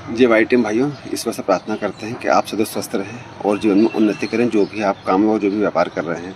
जी भाई टीम भाइयों, ईश्वर से प्रार्थना करते हैं कि आप सदैव स्वस्थ रहें और जीवन में उन्नति करें, जो भी आप काम और जो भी व्यापार कर रहे हैं।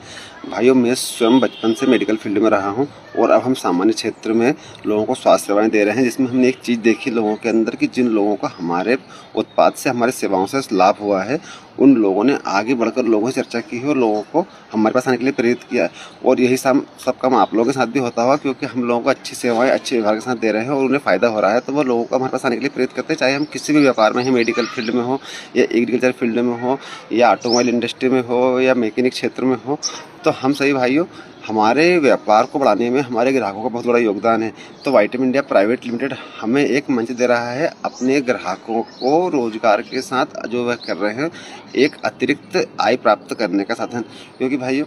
भाइयों, मैं स्वयं बचपन से मेडिकल फील्ड में रहा हूं और अब हम सामान्य क्षेत्र में लोगों को स्वास्थ्य सेवाएं दे रहे हैं, जिसमें हमने एक चीज़ देखी लोगों के अंदर कि जिन लोगों को हमारे उत्पाद से, हमारी सेवाओं से लाभ हुआ है, उन लोगों ने आगे बढ़कर लोगों से चर्चा की है और लोगों को हमारे पास आने के लिए प्रेरित किया है। और यही सब काम आप लोगों के साथ भी होता होगा, क्योंकि हम लोगों को अच्छी सेवाएं अच्छे व्यवहार के साथ दे रहे हैं और उन्हें फ़ायदा हो रहा है, तो वो लोगों को हमारे पास आने के लिए प्रेरित करते हैं। चाहे हम किसी भी व्यापार में हैं, मेडिकल फील्ड में हो या एग्रीकल्चर फील्ड में हो या ऑटोमोबाइल इंडस्ट्री में हो या मैकेनिक क्षेत्र में हो, तो हम सभी भाइयों, हमारे व्यापार को बढ़ाने में हमारे ग्राहकों का बहुत बड़ा योगदान है। तो वाइटम इंडिया प्राइवेट लिमिटेड हमें एक मंच दे रहा है अपने ग्राहकों को रोजगार के साथ, जो वह कर रहे हैं, एक अतिरिक्त आय प्राप्त करने का साधन। क्योंकि भाइयों,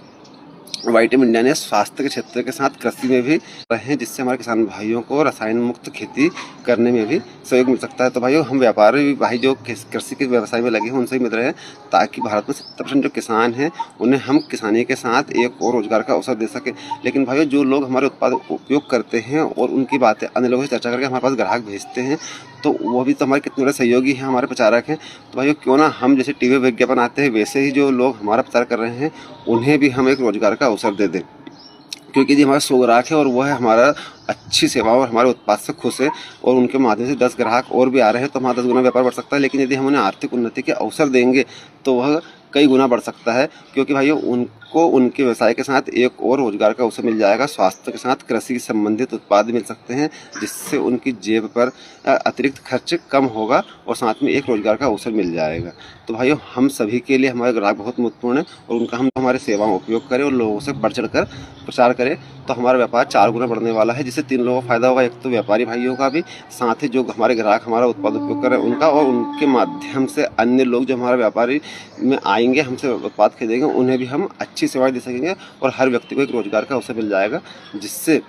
वाइटम इंडिया ने स्वास्थ्य के क्षेत्र के साथ कृषि में भी रहे हैं, जिससे हमारे किसान भाइयों को रसायन मुक्त खेती करने में भी सहयोग मिल सकता है। तो भाइयों, हम व्यापारी भाई जो कृषि के व्यवसाय में लगे हैं उनसे ही मिल रहे हैं, ताकि भारत में 70% जो किसान हैं उन्हें हम किसानी के साथ एक और रोजगार का अवसर दे सकें। लेकिन भाइयों, जो लोग हमारे उत्पाद उपयोग करते हैं और उनकी बातें अन्य लोगों से चर्चा करके हमारे पास ग्राहक भेजते हैं, तो वो भी तो हमारे कितने बड़े सहयोगी हैं, हमारे प्रचारक हैं। तो भाइयों, क्यों ना हम जैसे टीवी विज्ञापन आते हैं, वैसे ही जो लोग हमारा प्रचार कर रहे हैं उन्हें भी हम एक रोजगार का अवसर दे दें। क्योंकि यदि हमारा 100 ग्राहक है और वह है हमारा अच्छी सेवा और हमारे उत्पाद से खुश है और उनके माध्यम से 10 ग्राहक और भी आ रहे हैं, तो हमारा 10 गुना व्यापार बढ़ सकता है। लेकिन यदि हम उन्हें आर्थिक उन्नति के अवसर देंगे तो वह कई गुना बढ़ सकता है। क्योंकि भाइयों, उनको उनके व्यवसाय के साथ एक और रोजगार का अवसर मिल जाएगा, स्वास्थ्य के साथ कृषि से संबंधित उत्पाद मिल सकते हैं, जिससे उनकी जेब पर अतिरिक्त खर्च कम होगा और साथ में एक रोजगार का अवसर मिल जाएगा। तो भाइयों, हम सभी के लिए हमारे ग्राहक बहुत महत्वपूर्ण है और उनका हम हमारे सेवाओं उपयोग करें और लोगों से बढ़ चढ़ कर प्रचार करें, तो हमारा व्यापार 4 गुना बढ़ने वाला है, जिससे 3 लोगों को फायदा होगा। एक तो व्यापारी भाइयों का भी, साथ ही जो हमारे ग्राहक हमारा उत्पाद उपयोग कर रहे हैं उनका, और उनके माध्यम से अन्य लोग जो हमारा व्यापारी में आएंगे, हमसे उत्पाद खरीदेंगे, उन्हें भी हम अच्छी सेवाएं दे सकेंगे और हर व्यक्ति को एक रोजगार का अवसर मिल जाएगा, जिससे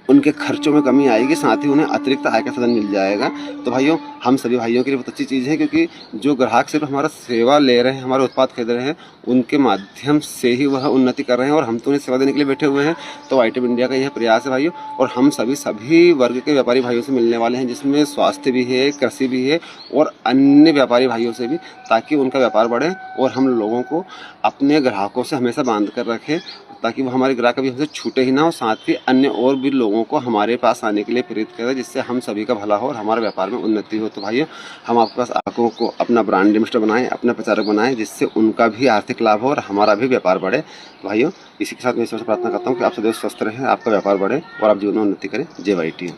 उनके खर्चों में कमी आएगी, साथ ही उन्हें अतिरिक्त आय का साधन मिल जाएगा। तो भाइयों, हम सभी भाइयों के लिए बहुत अच्छी चीज़ है, क्योंकि जो ग्राहक सिर्फ हमारा सेवा ले रहे हैं, हमारे उत्पाद खरीद रहे हैं, उनके माध्यम से ही वह उन्नति कर रहे हैं और हम तो उन्हें सेवा देने के लिए बैठे हुए हैं। तो वाइटम इंडिया का यह प्रयास है भाइयों, और हम सभी वर्ग के व्यापारी भाइयों से मिलने वाले हैं, जिसमें स्वास्थ्य भी है, कृषि भी है और अन्य व्यापारी भाइयों से भी, ताकि उनका व्यापार बढ़े और हम लोगों को अपने ग्राहकों से हमेशा बांध कर रखें, ताकि वो हमारे ग्राहक कभी हमसे छूटे ही ना हो, साथ ही अन्य और भी लोगों को हमारे पास आने के लिए प्रेरित करें, जिससे हम सभी का भला हो और हमारे व्यापार में उन्नति हो। तो भाइयों, हम आपके पास ग्राहकों को अपना ब्रांड एम्बेसडर बनाएं, अपना प्रचारक बनाएं, जिससे उनका भी आर्थिक लाभ हो और हमारा भी व्यापार बढ़े। भाइयों, इसी के साथ मैं ईश्वर से प्रार्थना करता हूँ कि आप सदैव स्वस्थ रहें, आपका व्यापार बढ़े और आप जीवन में उन्नति करें। जय वाई टी।